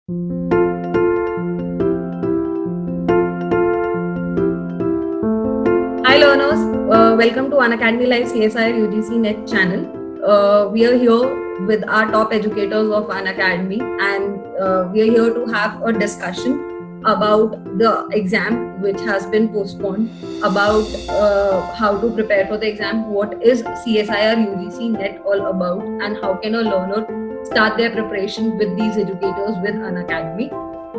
Hi learners, welcome to Unacademy Live CSIR UGC NET channel. We are here with our top educators of Unacademy, and we are here to have a discussion about the exam which has been postponed, about how to prepare for the exam, what is CSIR UGC NET all about, and how can a learner start their preparation with these educators with Unacademy.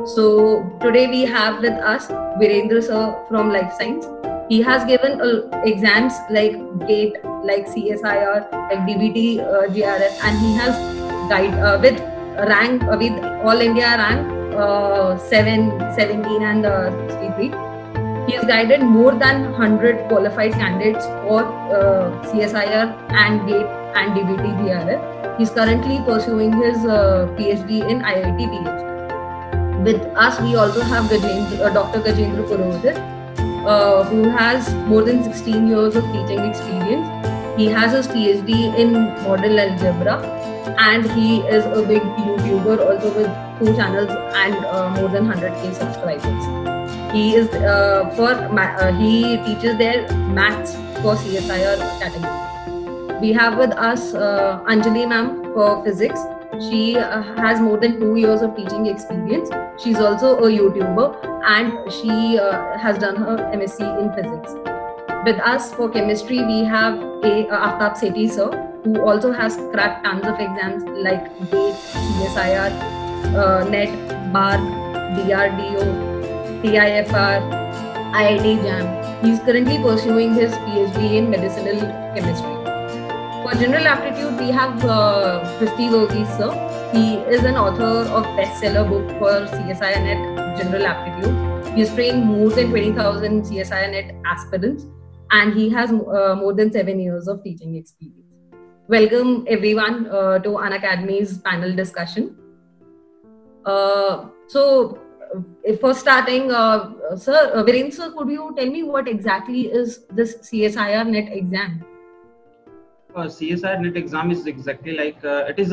So today we have with us Virendra Sir from Life Science. He has given exams like GATE, like CSIR, like DBT, GRF, and he has with rank with All India rank 7, 17, and 63. He has guided more than 100 qualified candidates for CSIR and GATE and DBT, GRF. He is currently pursuing his PhD in IIT PH. With us, we also have Dr. Gajendra Purohit, who has more than 16 years of teaching experience. He has his PhD in model algebra, and he is a big YouTuber also with 2 channels and more than 100k subscribers. He is he teaches their maths for CSIR category. We have with us Anjali ma'am for physics. She has more than 2 years of teaching experience. She's also a YouTuber, and she has done her MSc in physics. With us for chemistry, we have Sethi sir, who also has cracked tons of exams like GATE, CSIR, NET, BAR, DRDO, TIFR, IIT JAM. He's currently pursuing his PhD in medicinal chemistry. For general aptitude, we have Christy Varghese sir. He is an author of bestseller book for CSIR NET general aptitude. He has trained more than 20,000 CSIR NET aspirants, and he has more than 7 years of teaching experience. Welcome everyone to Unacademy's panel discussion. For starting, Virendra sir, could you tell me what exactly is this CSIR NET exam? CSIR NET exam is exactly like it is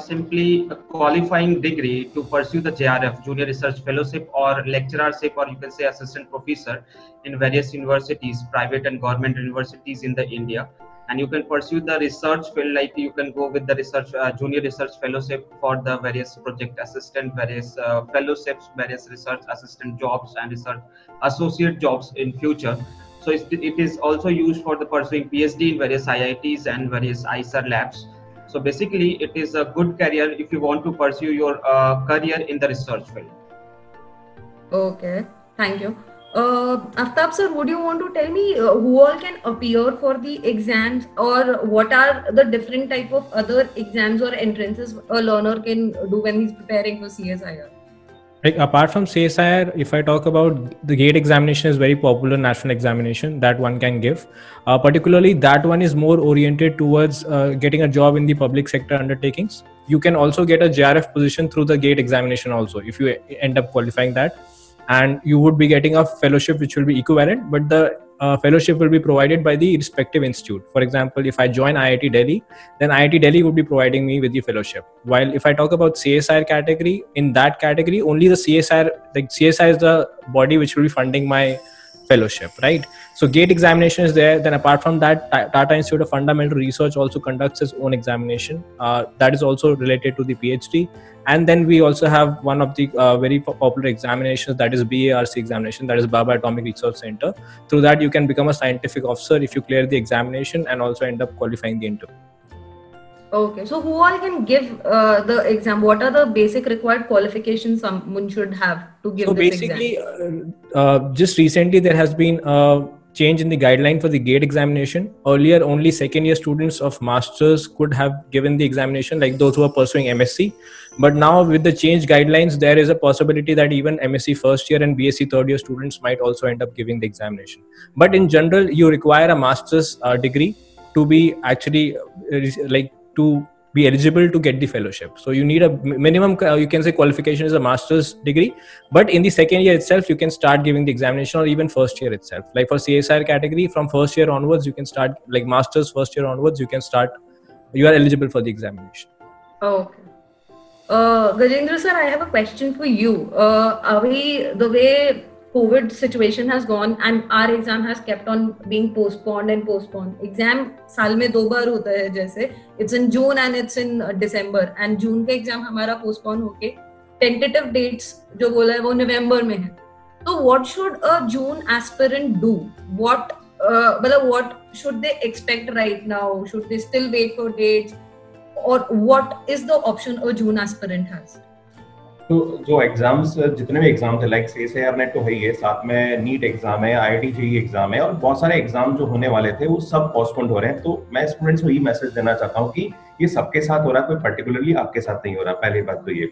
simply a qualifying degree to pursue the JRF, Junior Research Fellowship, or lecturership, or you can say assistant professor in various universities, private and government universities in the India. And you can pursue the research field, like you can go with the research Junior Research Fellowship for the various project assistant, various fellowships, various research assistant jobs, and research associate jobs in future. So it is also used for the pursuing PhD in various IITs and various ISR labs. So basically, it is a good career if you want to pursue your career in the research field. Okay, thank you. Aftab sir, would you want to tell me who all can appear for the exams, or what are the different type of other exams or entrances a learner can do when he's preparing for CSIR? Like apart from CSIR, if I talk about the GATE examination is very popular national examination that one can give. Particularly that one is more oriented towards getting a job in the public sector undertakings. You can also get a JRF position through the GATE examination also if you end up qualifying that. And you would be getting a fellowship which will be equivalent, but the fellowship will be provided by the respective institute. For example, if I join IIT Delhi, then IIT Delhi would be providing me with the fellowship. While if I talk about CSIR category, in that category, only the CSIR is the body which will be funding my fellowship, right? So GATE examination is there. Then apart from that, Tata Institute of Fundamental Research also conducts its own examination. That is also related to the PhD. And then we also have one of the very popular examinations, that is BARC examination, that is Baba Atomic Research Center. Through that, you can become a scientific officer if you clear the examination and also end up qualifying the interview. Okay, so who all can give the exam? What are the basic required qualifications someone should have to give this exam? So basically, just recently there has been a change in the guideline for the GATE examination. Earlier, only second year students of masters could have given the examination, like those who are pursuing MSc. But now with the changed guidelines, there is a possibility that even MSc first year and BSc third year students might also end up giving the examination. But in general, you require a master's degree to be actually to be eligible to get the fellowship. So you need a minimum, you can say qualification is a master's degree, but in the second year itself, you can start giving the examination, or even first year itself. Like for CSIR category, from first year onwards, you can start, like master's first year onwards, you are eligible for the examination. Okay. Gajendra sir, I have a question for you. The way COVID situation has gone and our exam has kept on being postponed and postponed. Exam साल में 2 बार होता है जैसे. It's in June and it's in December. And June का exam हमारा postpone होके tentative dates जो बोला है वो November में है. So what should a June aspirant do? What should they expect right now? Should they still wait for dates? Or what is the option a June aspirant has? तो जो exams जितने भी एग्जाम थे like CSIR net तो है ही है, साथ में नीट एग्जाम है, IIT JEE एग्जाम है और बहुत सारे एग्जाम जो होने वाले थे वो सब पोस्टपोन्ड हो रहे हैं. तो मैं स्टूडेंट्स को ये मैसेज देना चाहता हूँ कि ये सबके साथ हो रहा है, कोई पर्टिकुलरली आपके साथ नहीं हो रहा. पहली बात तो ये.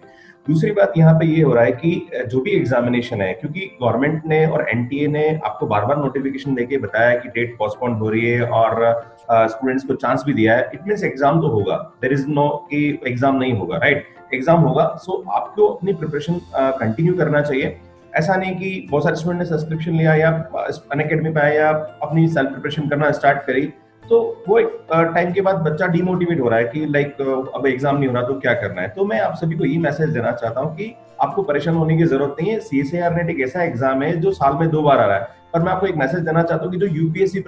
दूसरी बात यहाँ पे ये हो रहा है कि जो भी एग्जामिनेशन है, क्योंकि गवर्नमेंट ने और NTA ने आपको बार बार नोटिफिकेशन देके बताया कि डेट पोस्टपोन्ड हो रही है और स्टूडेंट्स को चांस भी दिया है. इट मींस एग्जाम तो होगा, देयर इज नो कि एग्जाम नहीं होगा, राइट? एग्जाम होगा. सो आपको अपनी प्रिपरेशन कंटिन्यू करना चाहिए. ऐसा नहीं कि बहुत सारे स्टूडेंट ने सब्सक्रिप्शन लिया या अनअकैडमी पे आया या अपनी सेल्फ प्रिपरेशन करना स्टार्ट करी, तो वो एक टाइम के बाद बच्चा डिमोटिवेट हो रहा है कि लाइक अब एग्जाम नहीं हो रहा तो क्या करना है. तो मैं आप सभी को ये मैसेज देना चाहता हूँ कि आपको परेशान होने की जरूरत नहीं है. CSIR नेट एक ऐसा एग्जाम है जो साल में 2 बार आ रहा है. पर मैं आपको एक मैसेज देना चाहता हूँ कि जो UPSC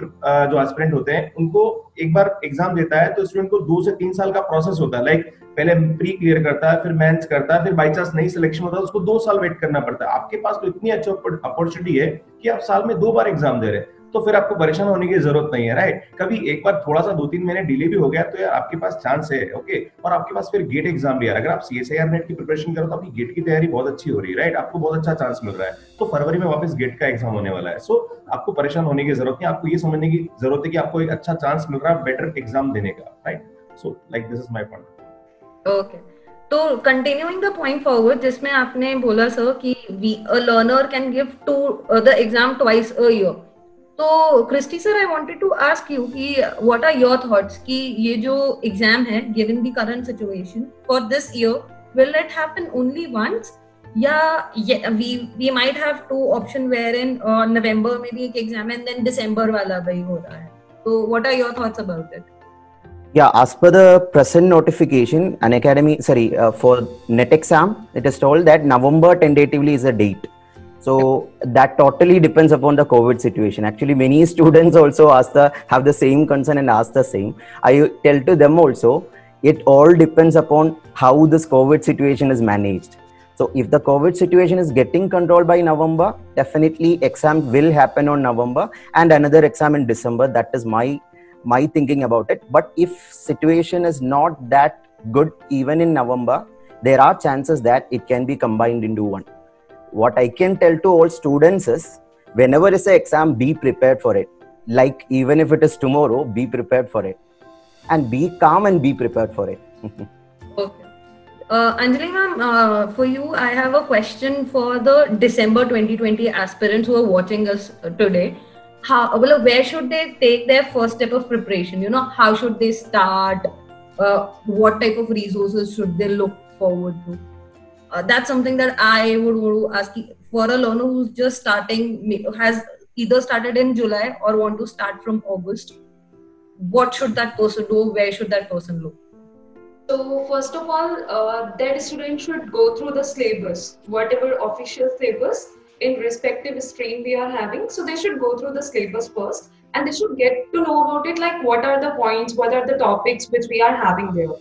जो एस्पिरेंट होते हैं उनको एक बार एग्जाम देता है तो स्टूडेंट को 2 से 3 साल का प्रोसेस होता है. लाइक पहले प्री क्लियर करता है, फिर मेंस करता है, फिर बाई चांस नई सिलेक्शन होता है, उसको 2 साल वेट करना पड़ता है. आपके पास तो इतनी अच्छी अपॉर्चुनिटी है कि आप साल में 2 बार एग्जाम दे रहे हैं, तो फिर आपको परेशान होने की जरूरत नहीं है, राइट? कभी एक बार थोड़ा सा 2-3 महीने डिले भी हो गया तो यार आपके पास चांस है, ओके? और आपके पास फिर गेट एग्जाम भी है. अगर आप CSIR नेट की प्रिपरेशन करो तो आपकी गेट की तैयारी बहुत अच्छी हो रही है, राइट? आपको बहुत अच्छा चांस मिल रहा है. तो फरवरी में वापस गेट का एग्जाम होने वाला है. सो आपको परेशान होने की जरूरत नहीं. आपको ये समझने की जरूरत है कि आपको एक अच्छा चांस मिल रहा है बेटर एग्जाम देने का, right? So like this is my point. Okay, तो कंटिन्यूइंग द पॉइंट फॉरवर्ड जिसमें आपने बोला सर कि a learner can give the exam twice a year. तो Christie sir, I wanted to ask you कि what are your thoughts कि ये जो एग्जाम है given the current situation for this year, will it happen only once या we might have 2 option where in November में भी एक exam and then दिसंबर वाला भी हो रहा है. तो what are your thoughts about it? Yeah, as per the present notification, for NET exam, it is told that November tentatively is a date. So that totally depends upon the COVID situation. Actually, many students also have the same concern and ask the same. I tell to them also, it all depends upon how this COVID situation is managed. So if the COVID situation is getting controlled by November, definitely exam will happen on November and another exam in December. That is my thinking about it. But if situation is not that good even in November, there are chances that it can be combined into one. What I can tell to all students is, whenever is an exam, be prepared for it. Like even if it is tomorrow, be prepared for it and be calm and be prepared for it. Okay. Anjali ma'am, for you, I have a question for the December 2020 aspirants who are watching us today. Where should they take their first step of preparation? You know, how should they start? What type of resources should they look forward to? That's something that I would want to ask for a learner who's just starting, has either started in July or want to start from August. What should that person do? Where should that person look? So first of all, that student should go through the syllabus, whatever official syllabus in respective stream we are having. So they should go through the syllabus first and they should get to know about it, like what are the points, what are the topics which we are having there.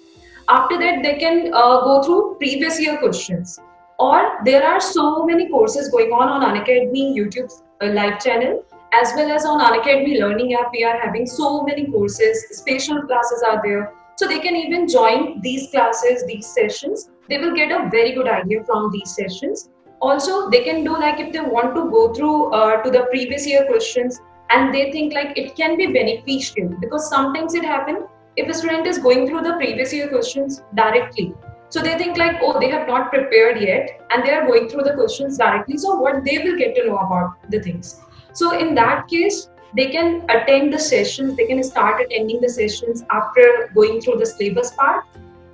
After that, they can go through previous year questions. Or there are so many courses going on Unacademy YouTube live channel, as well as on Unacademy learning app. We are having so many courses, special classes are there. So they can even join these classes, these sessions. They will get a very good idea from these sessions. Also, they can do like if they want to go through to the previous year questions and they think like it can be beneficial, because sometimes it happens if a student is going through the previous year questions directly. So they think like, oh, they have not prepared yet and they are going through the questions directly. So what they will get to know about the things. So in that case, they can attend the sessions, they can start attending the sessions after going through the syllabus part.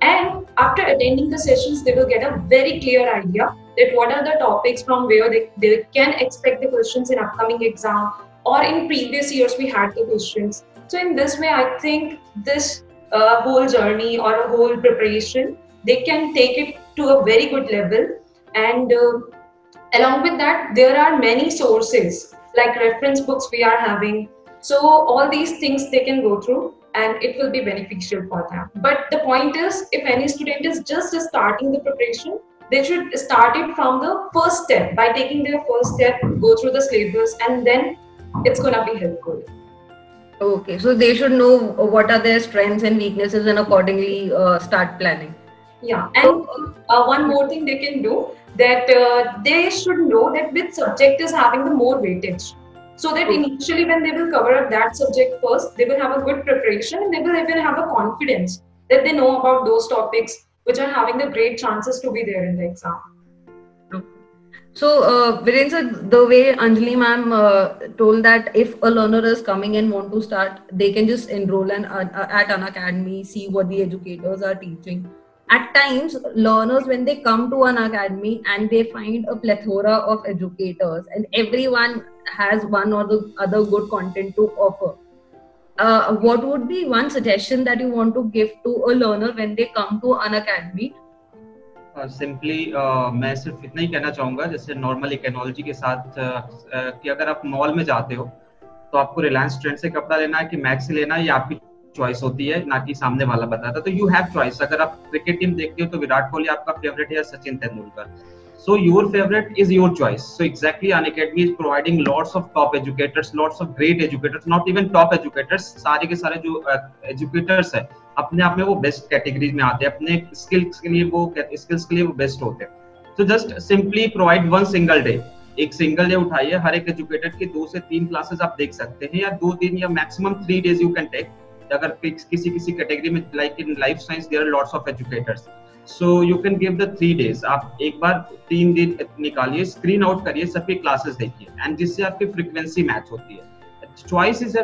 And after attending the sessions, they will get a very clear idea that what are the topics from where they can expect the questions in upcoming exam, or in previous years we had the questions. So in this way, I think this whole journey or a whole preparation, they can take it to a very good level. And along with that, there are many sources like reference books we are having. So all these things they can go through and it will be beneficial for them. But the point is, if any student is just starting the preparation, they should start it from the first step by taking their first step, go through the syllabus, and then it's gonna be helpful. Okay, so they should know what are their strengths and weaknesses and accordingly start planning. Yeah, and one more thing they can do, that they should know that which subject is having the more weightage. So that initially when they will cover up that subject first, they will have a good preparation and they will even have a confidence that they know about those topics which are having the great chances to be there in the exam. So, Virendra, the way Anjali ma'am told that if a learner is coming and want to start, they can just enroll at Unacademy, see what the educators are teaching. At times, learners, when they come to Unacademy and they find a plethora of educators and everyone has one or the other good content to offer, what would be one suggestion that you want to give to a learner when they come to Unacademy? Simply मैं सिर्फ इतना ही कहना चाहूँगा, जैसे normal technology के साथ कि अगर आप मॉल में जाते हो तो आपको रिलायंस ट्रेंड से कपड़ा लेना है कि मैक्स से लेना है, ये आपकी चॉइस होती है, ना कि सामने वाला बताता। तो यू हैव चॉइस। अगर आप क्रिकेट टीम देखते हो तो विराट कोहली आपका फेवरेट है या Sachin Tendulkar, so your favorite is your choice. So exactly Unacademy is providing lots of top educators, lots of great educators, not even top educators, सारे के सारे जो educators है अपने आप में वो बेस्ट कैटेगरीज में आते हैं, अपने स्किल्स के लिए वो बेस्ट होते हैं। So just simply provide one single day, एक सिंगल डे उठाइए, हर एक एजुकेटर की 2 से 3 क्लासेस आप देख सकते हैं, या 2 दिन या maximum 3 days you can take. अगर किसी कैटेगरी में like in life science there are lots of educators, so you can give the 3 days। आप एक बार 3 दिन निकालिए, स्क्रीन आउट करिए, सबकी क्लासेस देखिए, एंड जिससे आपकी फ्रीक्वेंसी मैच होती है। चॉइस इज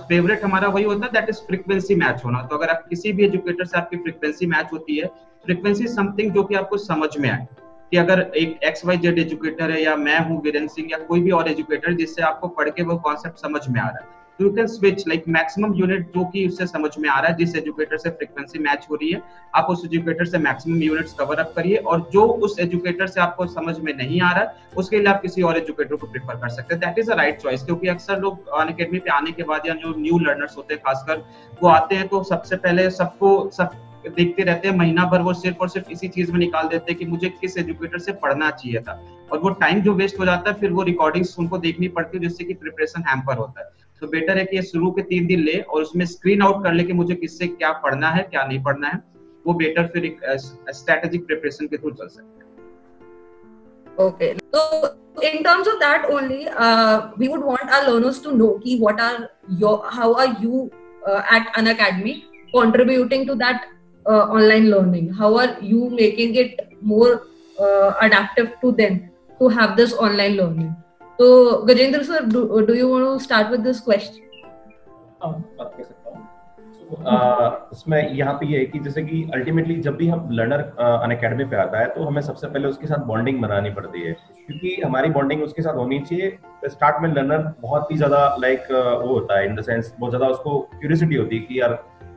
फेवरेट हमारा वही होता है, दैट इज फ्रीक्वेंसी मैच होना। तो अगर आप किसी भी एजुकेटर से आपकी फ्रीक्वेंसी मैच होती है, फ्रीक्वेंसी समथिंग जो कि आपको समझ में आए, कि अगर एक XYZ एजुकेटर है या मैं हूँ वीरेंद्र सिंह या कोई भी और एजुकेटर जिससे आपको पढ़ के वो कॉन्सेप्ट समझ में आ रहा है, तो you can switch like maximum unit जो कि उससे समझ में आ रहा है, जिस एजुकेटर से फ्रीक्वेंसी मैच हो रही है, आप उस एजुकेटर से मैक्सिमम यूनिट्स कवर अप करिए, और जो उस एजुकेटर से आपको समझ में नहीं आ रहा है उसके लिए आप किसी और एजुकेटर को प्रेफर कर सकते हैं। That is a right choice. क्योंकि अक्सर लोग अनअकैडमी पे आने के बाद या जो न्यू लर्नर्स होते हैं खासकर, वो आते हैं तो सबसे पहले सब देखते रहते हैं, महीना भर वो सिर्फ और सिर्फ इसी चीज में निकाल देते हैं कि मुझे किस एजुकेटर से पढ़ना चाहिए था, और वो टाइम जो वेस्ट हो जाता है फिर वो रिकॉर्डिंग्स उनको देखनी पड़ती है, जिससे कि प्रिपरेशन हैम्पर होता है। तो बेटर है कि ये शुरू के 3 दिन ले और उसमें स्क्रीन आउट कर ले कि मुझे किससे क्या पढ़ना है क्या नहीं पढ़ना है, वो बेटर फिर एक स्ट्रेटेजिक प्रिपरेशन के थ्रू चल सकते हैं। Okay, so in terms of that only, we would want our learners to know कि how are you at Unacademy contributing to that online learning? How are you making it more adaptive to them to have this online learning? So Gajendra sir, do you want to start with this question? बात कर सकता हूँ। इसमें यहाँ पे ये है कि जैसे कि अल्टीमेटली जब भी हम लर्नर अनअकैडमी पे आता है तो हमें सबसे पहले उसके साथ बॉन्डिंग बनानी पड़ती है, क्योंकि हमारी बॉन्डिंग उसके साथ होनी चाहिए। स्टार्ट में लर्नर बहुत ही ज्यादा वो होता है, इन द सेंस बहुत ज्यादा उसको क्यूरियोसिटी होती है कि यार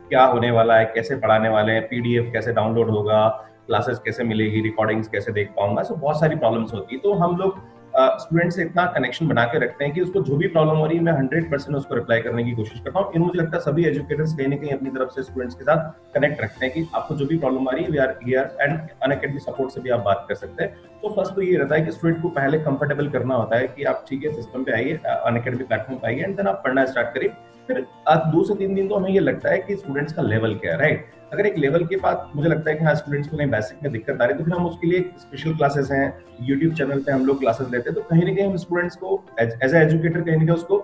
क्या होने वाला है, कैसे पढ़ाने वाले हैं, PDF कैसे डाउनलोड होगा, क्लासेस कैसे मिलेगी, रिकॉर्डिंग्स कैसे देख पाऊंगा। सो बहुत सारी प्रॉब्लम्स होती है। तो हम लोग स्टूडेंट से इतना कनेक्शन बना के रखते हैं कि उसको जो भी प्रॉब्लम हो रही है मैं 100% उसको रिप्लाई करने की कोशिश करता हूँ। मुझे लगता है सभी एजुकेटर्स कहीं ना कहीं अपनी तरफ से स्टूडेंट्स के साथ कनेक्ट रखते हैं कि आपको जो भी प्रॉब्लम आ रही है we are here, and Unacademy support से भी आप बात कर सकते हैं। तो फर्स्ट तो ये रहता है कि स्टूडेंट को पहले कंफर्टेबल करना होता है कि आप ठीक है सिस्टम पे आइए, अनअकैडमी प्लेटफॉर्म पे आइए, एंड देन आप पढ़ना स्टार्ट करिए। फिर 2 से 3 दिन तो हमें ये लगता है कि स्टूडेंट्स का लेवल क्या है, राइट। अगर एक लेवल के बाद मुझे लगता है कि हाँ स्टूडेंट्स को कहीं बेसिक में दिक्कत आ रही है, तो फिर हम उसके लिए स्पेशल क्लासेस हैं, यूट्यूब चैनल पे हम लोग क्लासेस लेते हैं। तो कहीं ना कहीं हम स्टूडेंट्स को एज ए एजुकेटर कहीं ना कहीं उसको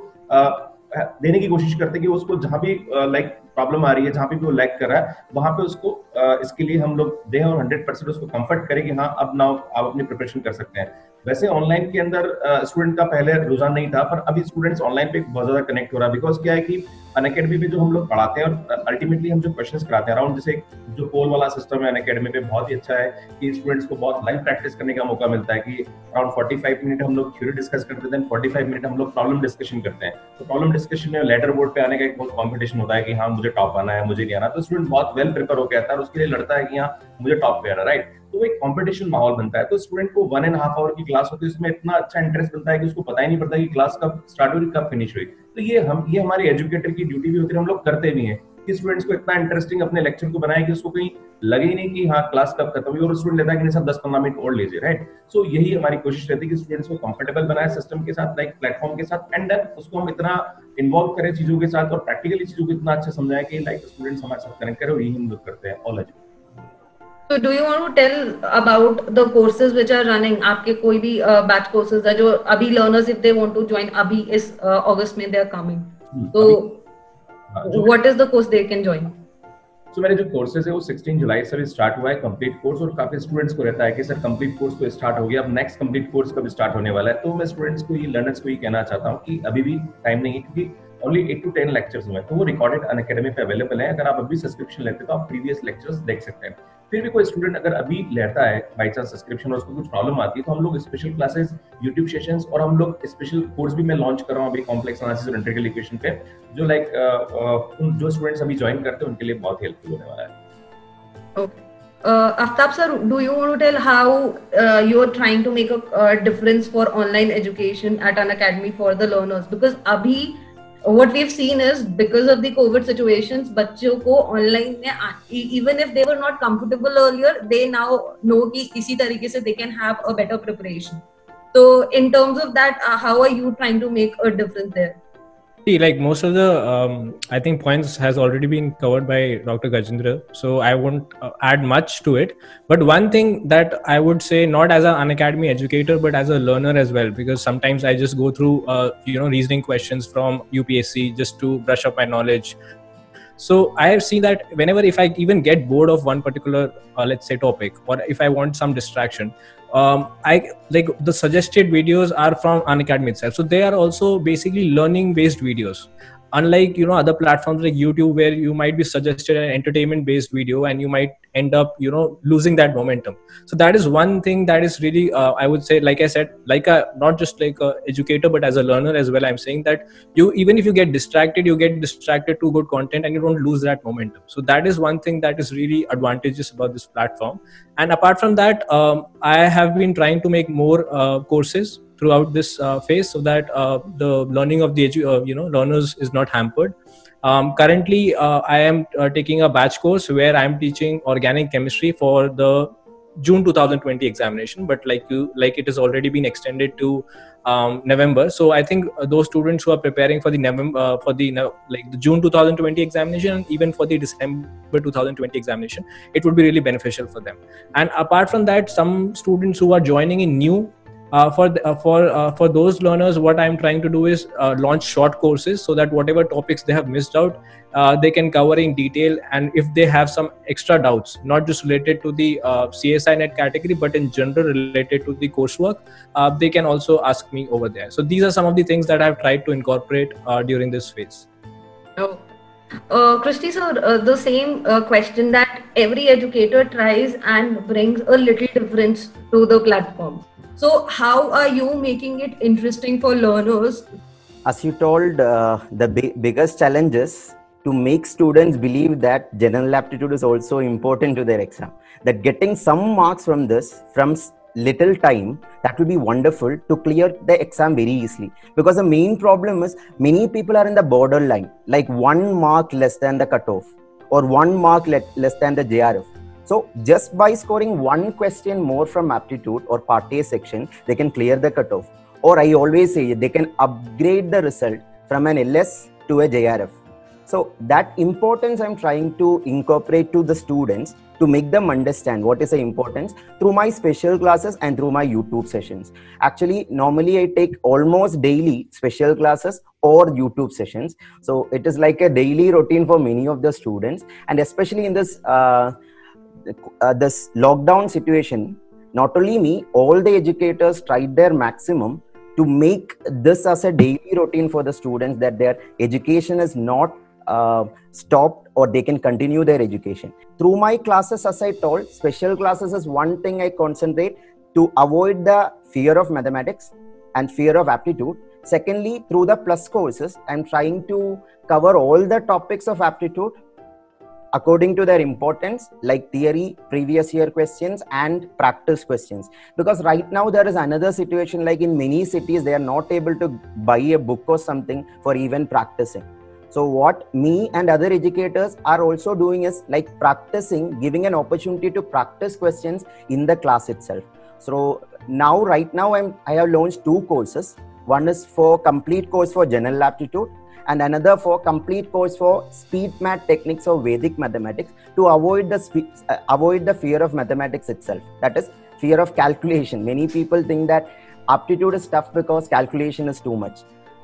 देने की कोशिश करते हैं कि उसको जहाँ भी लाइक प्रॉब्लम आ रही है, जहाँ भी वो लैग कर रहा है, वहाँ पे उसको इसके लिए हम लोग दें और 100% उसको कंफर्ट करें कि हाँ अब नाउ आप अपनी प्रिपरेशन कर सकते हैं। वैसे ऑनलाइन के अंदर स्टूडेंट का पहले रुझान नहीं था, पर अभी स्टूडेंट्स ऑनलाइन पे बहुत ज्यादा कनेक्ट हो रहा है। बिकॉज क्या है कि अनअकैडमी पे जो हम लोग पढ़ाते हैं और अल्टीमेटली हम जो क्वेश्चंस कराते हैं अराउंड, जैसे जो पोल वाला सिस्टम है अनअकैडमी पे बहुत ही अच्छा है कि स्टूडेंट्स को बहुत लाइव प्रैक्टिस करने का मौका मिलता है कि अराउंड 45 मिनट हम लोग थ्योरी डिस्कस करते हैं, 45 मिनट हम लोग प्रॉब्लम डिस्कशन करते हैं। तो प्रॉब्लम डिस्कशन में लेटर बोर्ड पे आने का एक बहुत कॉम्पिटिशन होता है कि हाँ मुझे टॉप आना है, मुझे नहीं आना। तो स्टूडेंट बहुत वेल प्रिपेयर होकर आता है और उसके लिए लड़ता है कि हाँ मुझे टॉप पे आना, राइट। तो एक कंपटीशन माहौल बनता है। तो स्टूडेंट को 1.5 आवर की क्लास होती है, इसमें इतना अच्छा इंटरेस्ट बनता है कि उसको पता ही नहीं पड़ता कि क्लास कब स्टार्ट हुई कब फिनिश हुई। तो ये हमारी एजुकेटर की ड्यूटी भी होती है, हम लोग करते भी हैं कि स्टूडेंट्स को इतना इंटरेस्टिंग अपने लेक्चर को बनाए कि उसको कहीं लगे ही नहीं कि हाँ क्लास कब खत्म हुई, और स्टूडेंट लेता है कि नहीं सर 10-15 मिनट और लीजिए, राइट। सो यही हमारी कोशिश रहती है कि स्टूडेंट्स को कंफर्टेबल बनाए सिस्टम के साथ, लाइक प्लेटफॉर्म के साथ, एंड देन उसको हम इतना इन्वॉल्व करें चीजों के साथ और प्रैक्टिकली चीजों को इतना अच्छा समझाएं कि लाइक स्टूडेंट्स हमारे साथ कनेक्ट करें, और यही हम लोग करते हैं all education. So do you want to tell about the courses which are running? आपके कोई भी batch courses है जो अभी learners if they want to join अभी इस August में they are coming. So what is the course they can join? So मेरे जो कोर्सेज है वो 16 जुलाई से स्टार्ट हुआ है कंप्लीट कोर्स, और काफी स्टूडेंट्स को रहता है कि सर कंप्लीट कोर्स तो स्टार्ट हो गया, अब नेक्स्ट कंप्लीट कोर्स कब स्टार्ट होने वाला है। तो मैं स्टूडेंट्स को, ये लर्नर्स को ये कहना चाहता हूँ कि अभी भी टाइम नहीं है, क्योंकि ओनली 8 to 10 लेक्चर्स हुए हैं, तो वो रिकॉर्डेड अनअकैडमी पे अवेलेबल है। अगर आप अभी सब्सक्रिप्शन लेते हैं तो आप प्रीवियस लेक्चर्स देख सकते हैं। फिर भी कोई स्टूडेंट अगर अभी लेता है बाई चांस सब्सक्रिप्शन और उसको कुछ प्रॉब्लम आती है, तो हम लोग स्पेशल क्लासेस, यूट्यूब सेशंस, और हम लोग स्पेशल कोर्स भी मैं लॉन्च कर रहा हूँ अभी कॉम्प्लेक्स एनालिसिस और इंटीग्रल इक्वेशन पे, जो लाइक जो स्टूडेंट्स अभी ज्वाइन करते हैं उनके लिए बहुत हेल्पफुल होने वाला है। Okay. Aftab sir, do you want to tell how you are trying to make a difference for online education at Unacademy for the learners? Because abhi what we've seen is because of the COVID situations, बच्चों को online में even if they were not comfortable earlier, they now know कि इसी तरीके से they can have a better preparation. So in terms of that, how are you trying to make a difference there? See, like most of the I think points has already been covered by Dr. Gajendra, so I won't add much to it. But one thing that I would say, not as an Unacademy educator but as a learner as well, because sometimes I just go through reasoning questions from UPSC just to brush up my knowledge. So I have seen that whenever, if I even get bored of one particular let's say topic, or if I want some distraction, I like the suggested videos are from Unacademy itself, so they are also basically learning based videos, unlike other platforms like YouTube, where you might be suggested an entertainment based video and you might end up losing that momentum. So that is one thing that is really I would say, like I said, like not just like a educator but as a learner as well, I'm saying that even if you get distracted to good content and you don't lose that momentum. So that is one thing that is really advantageous about this platform. And apart from that, I have been trying to make more courses throughout this phase, so that the learning of the learners is not hampered. Currently, I am taking a batch course where I am teaching organic chemistry for the June 2020 examination, but like it has already been extended to November. So I think those students who are preparing for the November the June 2020 examination, and even for the December 2020 examination, it would be really beneficial for them. And apart from that, some students who are joining in new, for those learners, what I'm trying to do is launch short courses, so that whatever topics they have missed out, they can cover in detail. And if they have some extra doubts, not just related to the CSI NET category, but in general related to the coursework, they can also ask me over there. So these are some of the things that I've tried to incorporate during this phase. Christy sir, the same question that every educator tries and brings a little difference to the platform. So how are you making it interesting for learners? As you told, the biggest challenge is to make students believe that general aptitude is also important to their exam. That getting some marks from this, from little time, that will be wonderful to clear the exam very easily. Because the main problem is many people are in the borderline, like 1 mark less than the cutoff or 1 mark less than the JRF. So just by scoring 1 question more from aptitude or part A section, they can clear the cutoff. Or I always say they can upgrade the result from an LS to a JRF. So that importance I'm trying to incorporate to the students to make them understand what is the importance through my special classes and through my YouTube sessions. Actually, normally I take almost daily special classes or YouTube sessions. So it is like a daily routine for many of the students, and especially in this this lockdown situation, not only me, all the educators tried their maximum to make this as a daily routine for the students, that their education is not stopped or they can continue their education. Through my classes, as I told, special classes is one thing I concentrate to avoid the fear of mathematics and fear of aptitude. Secondly, through the plus courses, I'm trying to cover all the topics of aptitude according to their importance, like theory, previous year questions, and practice questions. Because right now there is another situation, like in many cities, they are not able to buy a book or something for even practicing. So what me and other educators are also doing is like practicing, giving an opportunity to practice questions in the class itself. So now, right now, I have launched 2 courses. One is for complete course for general aptitude, and another for complete course for speed math techniques or Vedic mathematics, to avoid the fear of mathematics itself. That is fear of calculation. Many people think that aptitude is tough because calculation is too much.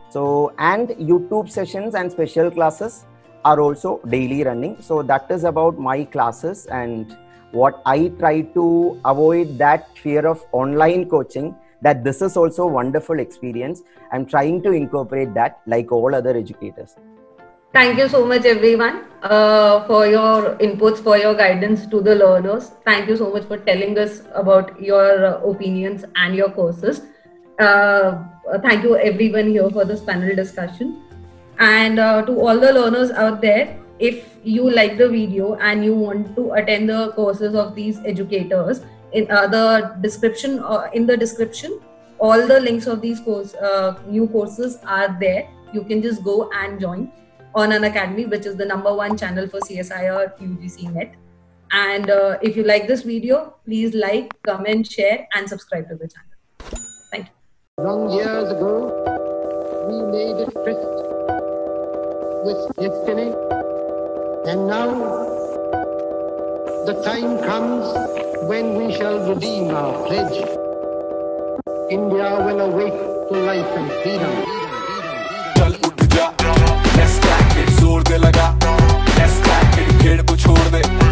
So, and YouTube sessions and special classes are also daily running. So that is about my classes and what I try to avoid, that fear of online coaching, that this is also a wonderful experience. I'm trying to incorporate that like all other educators. Thank you so much, everyone, for your inputs, for your guidance to the learners. Thank you so much for telling us about your opinions and your courses. Thank you everyone here for this panel discussion. And to all the learners out there, if you like the video and you want to attend the courses of these educators, in the description, all the links of these new courses are there. You can just go and join on Unacademy, which is the #1 channel for CSIR UGC NET. And if you like this video, please like, comment, share, and subscribe to the channel. Thank you. Long years ago, we made a tryst with destiny, and now the time comes when we shall redeem our pledge. India will awake to life and freedom. चल उठ जा, let's crack it, जोर दे लगा, let's crack it, खेड़ को छोड़ दे.